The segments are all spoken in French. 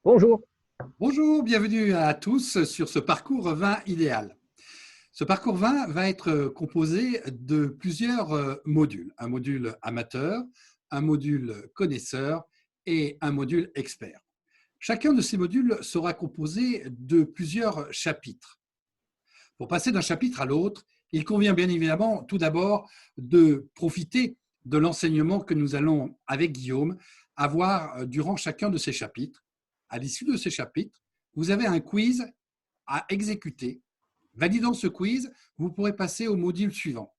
Bonjour. Bonjour, bienvenue à tous sur ce parcours vin idéal. Ce parcours vin va être composé de plusieurs modules. Un module amateur, un module connaisseur et un module expert. Chacun de ces modules sera composé de plusieurs chapitres. Pour passer d'un chapitre à l'autre, il convient bien évidemment tout d'abord de profiter de l'enseignement que nous allons, avec Guillaume, avoir durant chacun de ces chapitres. À l'issue de ces chapitres, vous avez un quiz à exécuter. Validant ce quiz, vous pourrez passer au module suivant.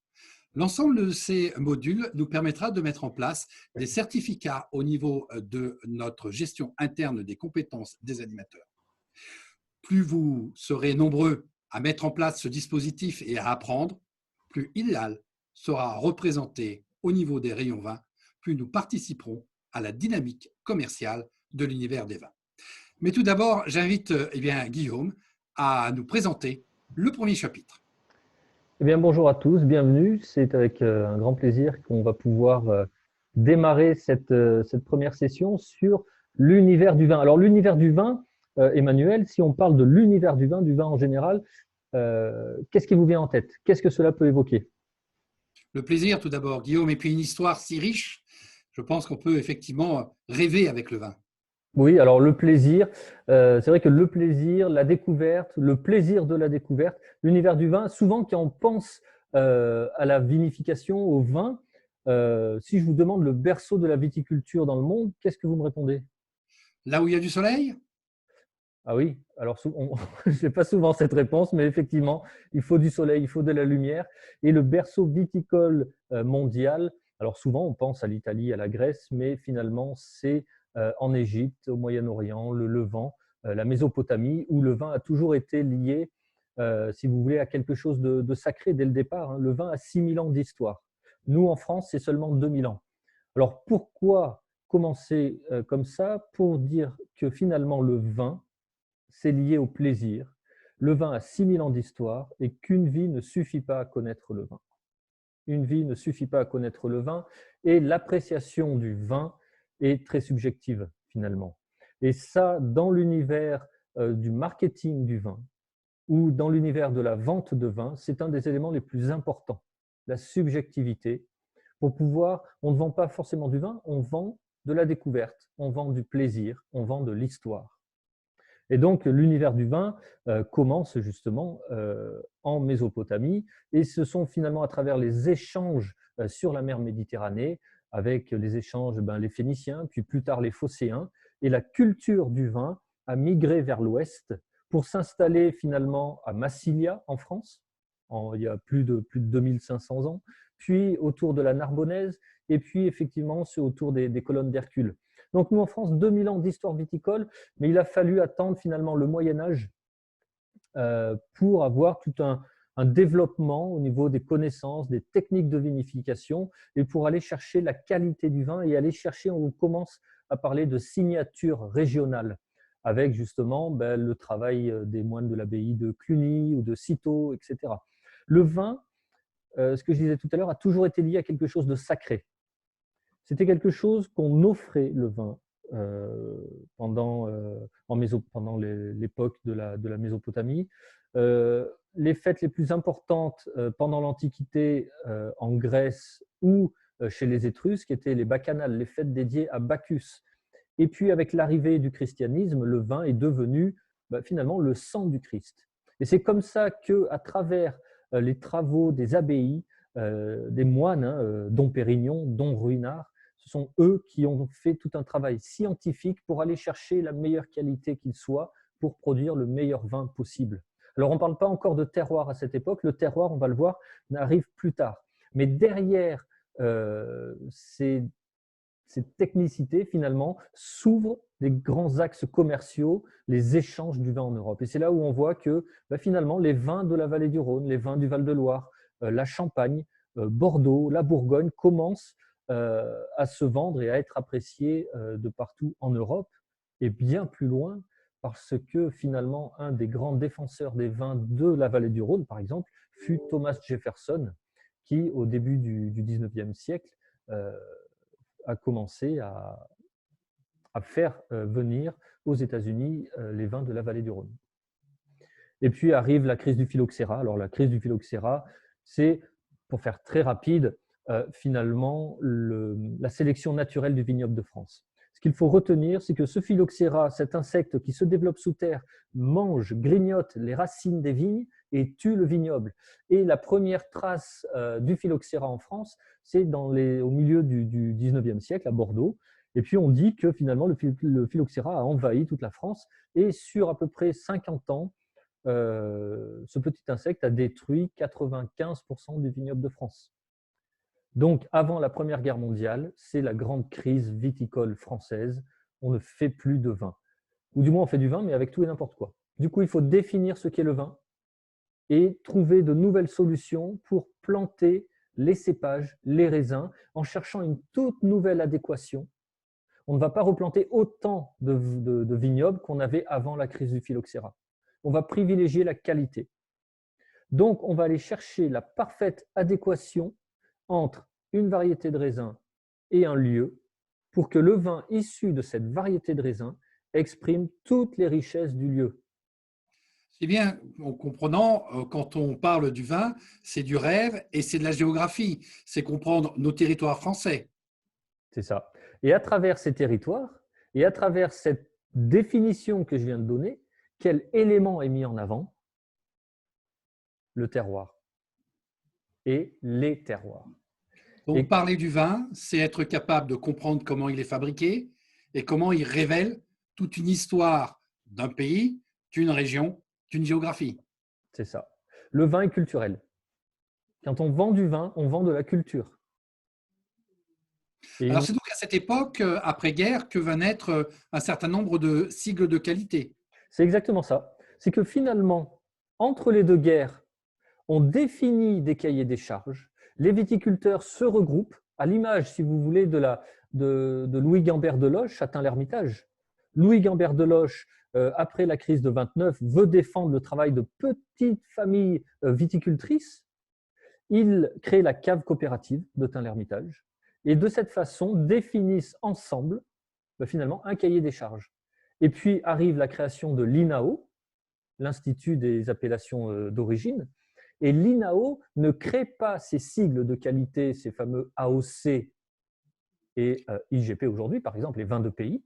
L'ensemble de ces modules nous permettra de mettre en place des certificats au niveau de notre gestion interne des compétences des animateurs. Plus vous serez nombreux à mettre en place ce dispositif et à apprendre, plus idéal sera représenté au niveau des rayons vins, plus nous participerons à la dynamique commerciale de l'univers des vins. Mais tout d'abord, j'invite Guillaume à nous présenter le premier chapitre. Eh bien, bonjour à tous, bienvenue. C'est avec un grand plaisir qu'on va pouvoir démarrer cette première session sur l'univers du vin. Alors, l'univers du vin, Emmanuel, si on parle de l'univers du vin en général, qu'est-ce qui vous vient en tête? Qu'est-ce que cela peut évoquer? Le plaisir tout d'abord, Guillaume, et puis une histoire si riche, je pense qu'on peut effectivement rêver avec le vin. Oui, alors le plaisir, c'est vrai que le plaisir, la découverte, le plaisir de la découverte, l'univers du vin, souvent quand on pense à la vinification, au vin, si je vous demande le berceau de la viticulture dans le monde, qu'est-ce que vous me répondez? Là où il y a du soleil? Ah oui, alors je n'ai pas souvent cette réponse, mais effectivement, il faut du soleil, il faut de la lumière. Et le berceau viticole mondial, alors souvent on pense à l'Italie, à la Grèce, mais finalement c'est en Égypte, au Moyen-Orient, le Levant, la Mésopotamie, où le vin a toujours été lié, si vous voulez, à quelque chose de sacré dès le départ, hein. Le vin a 6000 ans d'histoire. Nous, en France, c'est seulement 2000 ans. Alors pourquoi commencer comme ça? Pour dire que finalement le vin, c'est lié au plaisir. Le vin a 6000 ans d'histoire et qu'une vie ne suffit pas à connaître le vin. Une vie ne suffit pas à connaître le vin et l'appréciation du vin est très subjective finalement. Et ça, dans l'univers du marketing du vin ou dans l'univers de la vente de vin, c'est un des éléments les plus importants, la subjectivité. Pour pouvoir, on ne vend pas forcément du vin, on vend de la découverte, on vend du plaisir, on vend de l'histoire. Et donc, l'univers du vin commence justement en Mésopotamie et ce sont finalement à travers les échanges sur la mer Méditerranée, avec les échanges, les Phéniciens, puis plus tard les Phocéens, et la culture du vin a migré vers l'ouest pour s'installer finalement à Massilia en France, il y a plus de 2500 ans, puis autour de la Narbonnaise, et puis effectivement c'est autour des colonnes d'Hercule. Donc nous en France, 2000 ans d'histoire viticole, mais il a fallu attendre finalement le Moyen Âge pour avoir tout un développement au niveau des connaissances, des techniques de vinification et pour aller chercher la qualité du vin et aller chercher, on commence à parler de signature régionale avec justement le travail des moines de l'abbaye de Cluny ou de Cîteaux, etc. Le vin, ce que je disais tout à l'heure, a toujours été lié à quelque chose de sacré. C'était quelque chose qu'on offrait le vin euh, pendant, pendant l'époque de la Mésopotamie. Les fêtes les plus importantes pendant l'Antiquité en Grèce ou chez les Étrusques étaient les bacchanales, les fêtes dédiées à Bacchus. Et puis avec l'arrivée du christianisme, le vin est devenu finalement le sang du Christ. Et c'est comme ça qu'à travers les travaux des abbayes, des moines, hein, dont Pérignon, dont Ruinart, ce sont eux qui ont fait tout un travail scientifique pour aller chercher la meilleure qualité qu'il soit pour produire le meilleur vin possible. Alors on ne parle pas encore de terroir à cette époque, le terroir, on va le voir, n'arrive plus tard. Mais derrière ces cette technicité, finalement, s'ouvre des grands axes commerciaux, les échanges du vin en Europe. Et c'est là où on voit que finalement, les vins de la vallée du Rhône, les vins du Val-de-Loire, la Champagne, Bordeaux, la Bourgogne commencent à se vendre et à être appréciés de partout en Europe et bien plus loin, parce que finalement, un des grands défenseurs des vins de la vallée du Rhône, par exemple, fut Thomas Jefferson, qui, au début du 19e siècle, a commencé à faire venir aux États-Unis les vins de la vallée du Rhône. Et puis arrive la crise du phylloxéra. Alors la crise du phylloxéra, c'est, pour faire très rapide, finalement la sélection naturelle du vignoble de France. Ce qu'il faut retenir, c'est que ce phylloxéra, cet insecte qui se développe sous terre, mange, grignote les racines des vignes et tue le vignoble. Et la première trace du phylloxéra en France, c'est au milieu du 19e siècle, à Bordeaux. Et puis on dit que finalement le phylloxéra a envahi toute la France et sur à peu près 50 ans, ce petit insecte a détruit 95% du vignoble de France. Donc, avant la Première Guerre mondiale, c'est la grande crise viticole française. On ne fait plus de vin. Ou du moins, on fait du vin, mais avec tout et n'importe quoi. Du coup, il faut définir ce qu'est le vin et trouver de nouvelles solutions pour planter les cépages, les raisins, en cherchant une toute nouvelle adéquation. On ne va pas replanter autant de vignobles qu'on avait avant la crise du phylloxéra. On va privilégier la qualité. Donc, on va aller chercher la parfaite adéquation entre une variété de raisin et un lieu pour que le vin issu de cette variété de raisin exprime toutes les richesses du lieu. C'est bien, en comprenant, quand on parle du vin, c'est du rêve et c'est de la géographie. C'est comprendre nos territoires français. C'est ça. Et à travers ces territoires, et à travers cette définition que je viens de donner, quel élément est mis en avant? Le terroir et les terroirs. Donc, parler du vin, c'est être capable de comprendre comment il est fabriqué et comment il révèle toute une histoire d'un pays, d'une région, d'une géographie. C'est ça. Le vin est culturel. Quand on vend du vin, on vend de la culture. Alors, c'est donc à cette époque, après-guerre, que va naître un certain nombre de sigles de qualité. C'est exactement ça. C'est que finalement, entre les deux guerres, on définit des cahiers des charges. Les viticulteurs se regroupent, à l'image, si vous voulez, de Louis Gambert de Loche, Châtain-l'Hermitage. Louis Gambert de Loche, après la crise de 29, veut défendre le travail de petites familles viticultrices. Il crée la cave coopérative de Tain-l'Hermitage et de cette façon définissent ensemble finalement un cahier des charges. Et puis arrive la création de l'INAO, l'Institut des appellations d'origine, et l'INAO ne crée pas ces sigles de qualité, ces fameux AOC et IGP aujourd'hui, par exemple les vins de pays,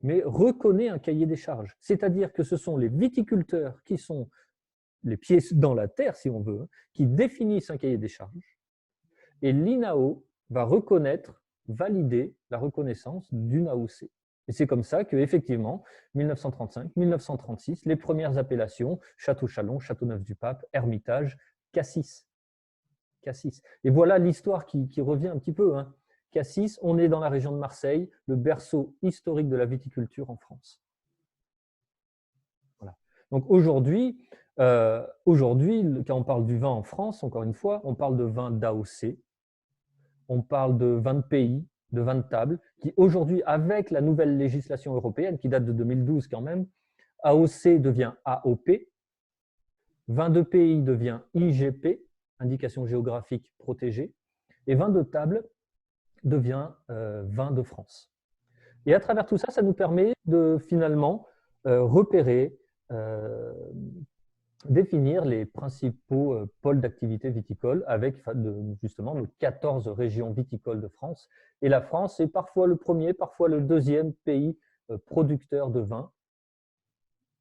mais reconnaît un cahier des charges. C'est-à-dire que ce sont les viticulteurs qui sont les pieds dans la terre, si on veut, qui définissent un cahier des charges, et l'INAO va reconnaître, valider la reconnaissance d'une AOC. Et c'est comme ça qu'effectivement, 1935, 1936, les premières appellations, Château-Chalon, Châteauneuf-du-Pape, Hermitage, Cassis. Cassis. Et voilà l'histoire qui revient un petit peu. Cassis, on est dans la région de Marseille, le berceau historique de la viticulture en France. Voilà. Donc aujourd'hui, quand on parle du vin en France, encore une fois, on parle de vin d'AOC, on parle de vin de pays, de vin de table, qui aujourd'hui, avec la nouvelle législation européenne, qui date de 2012 quand même, AOC devient AOP, vin de pays devient IGP, indication géographique protégée, et vin de table devient vin de France. Et à travers tout ça, ça nous permet de finalement repérer, définir les principaux pôles d'activité viticole avec justement nos 14 régions viticoles de France. Et la France est parfois le premier, parfois le deuxième pays producteur de vin,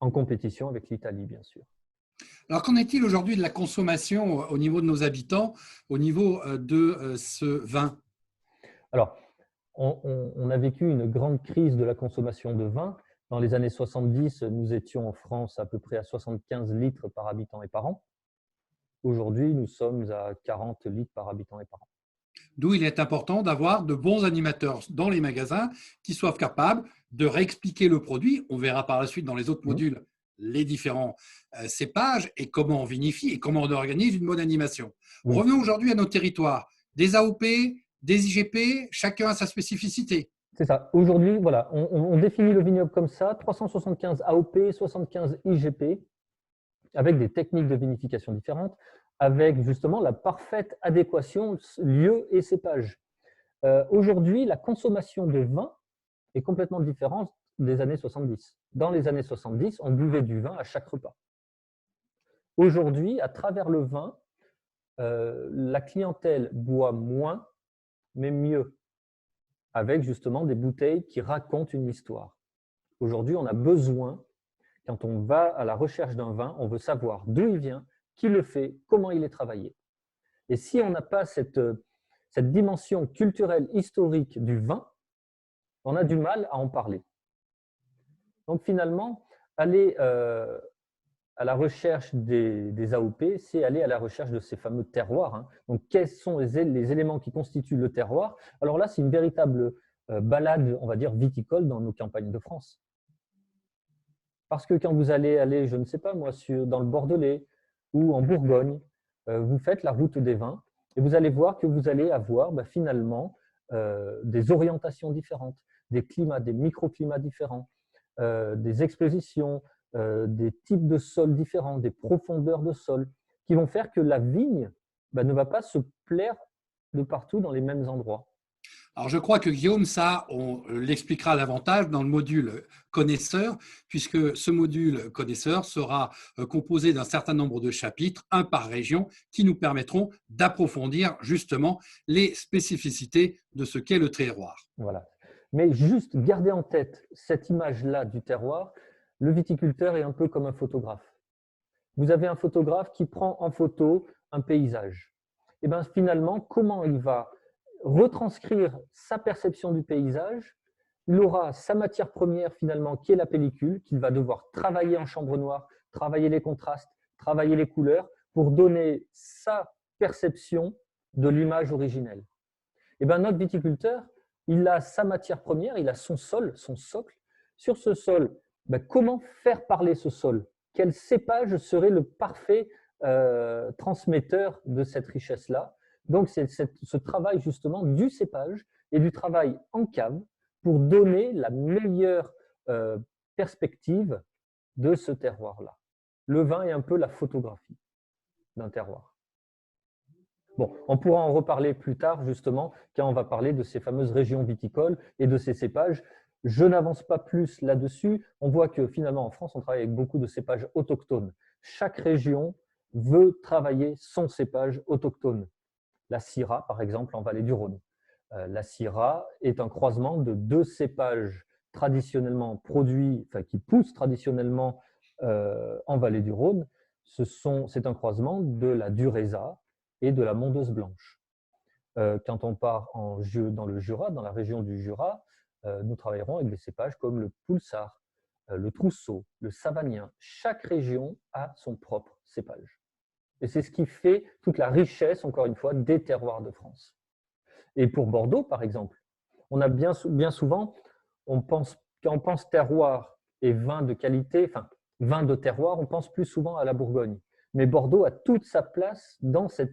en compétition avec l'Italie, bien sûr. Alors, qu'en est-il aujourd'hui de la consommation au niveau de nos habitants, au niveau de ce vin? Alors, on a vécu une grande crise de la consommation de vin. Dans les années 70, nous étions en France à peu près à 75 litres par habitant et par an. Aujourd'hui, nous sommes à 40 litres par habitant et par an. D'où il est important d'avoir de bons animateurs dans les magasins qui soient capables de réexpliquer le produit. On verra par la suite dans les autres modules les différents cépages et comment on vinifie et comment on organise une bonne animation. Revenons aujourd'hui à nos territoires. Des AOP, des IGP, chacun a sa spécificité. C'est ça. Aujourd'hui, voilà, on définit le vignoble comme ça, 375 AOP, 75 IGP, avec des techniques de vinification différentes, avec justement la parfaite adéquation lieu et cépage. Aujourd'hui, la consommation de vin est complètement différente des années 70. Dans les années 70, on buvait du vin à chaque repas. Aujourd'hui, à travers le vin, la clientèle boit moins, mais mieux, avec justement des bouteilles qui racontent une histoire. Aujourd'hui, on a besoin, quand on va à la recherche d'un vin, on veut savoir d'où il vient, qui le fait, comment il est travaillé. Et si on n'a pas cette dimension culturelle, historique du vin, on a du mal à en parler. Donc finalement, aller à la recherche des AOP, c'est aller à la recherche de ces fameux terroirs. Hein. Donc quels sont les éléments qui constituent le terroir? Alors là, c'est une véritable balade, on va dire, viticole dans nos campagnes de France. Parce que quand vous allez aller, je ne sais pas moi, dans le Bordelais ou en Bourgogne, vous faites la route des vins et vous allez voir que vous allez avoir finalement des orientations différentes, des climats, des microclimats différents, des expositions, des types de sols différents, des profondeurs de sol, qui vont faire que la vigne ne va pas se plaire de partout dans les mêmes endroits. Alors, je crois que Guillaume, ça, on l'expliquera davantage dans le module connaisseur, puisque ce module connaisseur sera composé d'un certain nombre de chapitres, un par région, qui nous permettront d'approfondir justement les spécificités de ce qu'est le terroir. Voilà. Mais juste garder en tête cette image-là du terroir, le viticulteur est un peu comme un photographe. Vous avez un photographe qui prend en photo un paysage. Et bien finalement, comment il va retranscrire sa perception du paysage? Il aura sa matière première finalement qui est la pellicule, qu'il va devoir travailler en chambre noire, travailler les contrastes, travailler les couleurs pour donner sa perception de l'image originelle. Et bien notre viticulteur, il a sa matière première, il a son sol, son socle. Sur ce sol, comment faire parler ce sol? Quel cépage serait le parfait transmetteur de cette richesse-là? Donc, c'est ce travail justement du cépage et du travail en cave pour donner la meilleure perspective de ce terroir-là. Le vin est un peu la photographie d'un terroir. Bon, on pourra en reparler plus tard, justement, quand on va parler de ces fameuses régions viticoles et de ces cépages. Je n'avance pas plus là-dessus. On voit que finalement, en France, on travaille avec beaucoup de cépages autochtones. Chaque région veut travailler son cépage autochtone. La Syrah, par exemple, en vallée du Rhône. La Syrah est un croisement de deux cépages traditionnellement produits, enfin qui poussent traditionnellement en vallée du Rhône. C'est un croisement de la Durésa et de la Mondeuse blanche. Quand on part dans le Jura, dans la région du Jura, nous travaillerons avec des cépages comme le Poulsard, le Trousseau, le Savagnin. Chaque région a son propre cépage. Et c'est ce qui fait toute la richesse, encore une fois, des terroirs de France. Et pour Bordeaux, par exemple, on a bien souvent, quand on pense terroir et vin de qualité, enfin vin de terroir, on pense plus souvent à la Bourgogne. Mais Bordeaux a toute sa place dans cet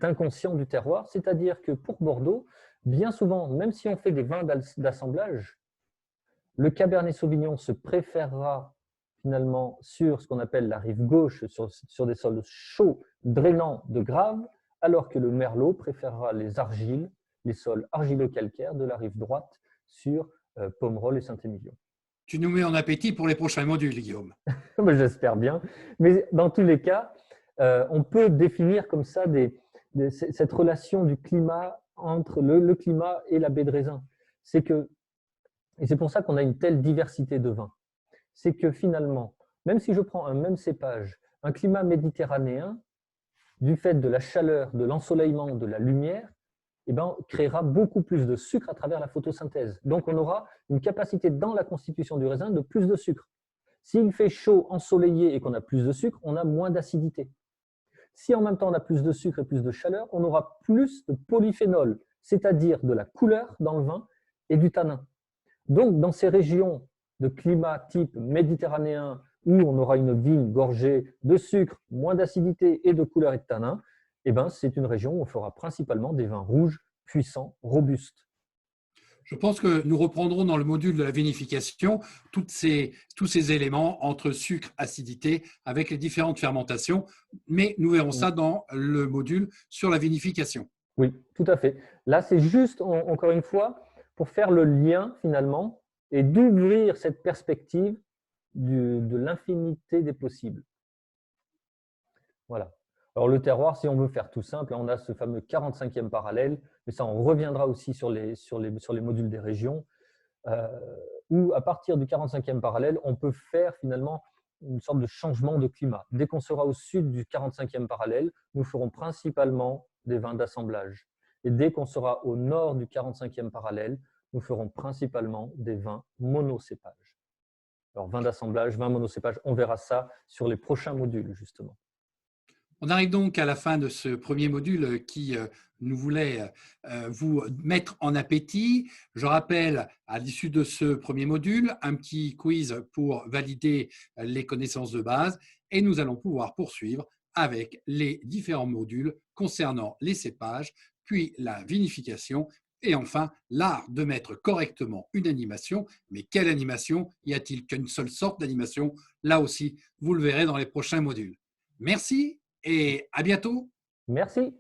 inconscient du terroir, c'est-à-dire que pour Bordeaux, bien souvent, même si on fait des vins d'assemblage, le Cabernet Sauvignon se préférera finalement sur ce qu'on appelle la rive gauche, sur des sols chauds, drainants de graves, alors que le Merlot préférera les argiles, les sols argilo-calcaires de la rive droite sur Pomerol et Saint-Émilion. Tu nous mets en appétit pour les prochains modules, Guillaume. J'espère bien. Mais dans tous les cas, on peut définir comme ça cette relation du climat entre le climat et la baie de raisin. Et c'est pour ça qu'on a une telle diversité de vins. C'est que finalement, même si je prends un même cépage, un climat méditerranéen, du fait de la chaleur, de l'ensoleillement, de la lumière, créera beaucoup plus de sucre à travers la photosynthèse. Donc, on aura une capacité dans la constitution du raisin de plus de sucre. S'il fait chaud, ensoleillé et qu'on a plus de sucre, on a moins d'acidité. Si en même temps on a plus de sucre et plus de chaleur, on aura plus de polyphénol, c'est-à-dire de la couleur dans le vin et du tanin. Donc, dans ces régions de climat type méditerranéen où on aura une vigne gorgée de sucre, moins d'acidité et de couleur et de tanin, c'est une région où on fera principalement des vins rouges, puissants, robustes. Je pense que nous reprendrons dans le module de la vinification tous ces éléments entre sucre, acidité, avec les différentes fermentations, mais nous verrons ça dans le module sur la vinification. Oui, tout à fait. Là, c'est juste, encore une fois, pour faire le lien finalement et d'ouvrir cette perspective de l'infinité des possibles. Voilà. Alors le terroir, si on veut faire tout simple, on a ce fameux 45e parallèle, mais ça on reviendra aussi sur les modules des régions, où à partir du 45e parallèle, on peut faire finalement une sorte de changement de climat. Dès qu'on sera au sud du 45e parallèle, nous ferons principalement des vins d'assemblage. Et dès qu'on sera au nord du 45e parallèle, nous ferons principalement des vins monocépages. Alors vins d'assemblage, vins monocépages, on verra ça sur les prochains modules justement. On arrive donc à la fin de ce premier module qui nous voulait vous mettre en appétit. Je rappelle, à l'issue de ce premier module, un petit quiz pour valider les connaissances de base et nous allons pouvoir poursuivre avec les différents modules concernant les cépages, puis la vinification et enfin l'art de mettre correctement une animation. Mais quelle animation? Y a-t-il qu'une seule sorte d'animation? Là aussi, vous le verrez dans les prochains modules. Merci et à bientôt. Merci.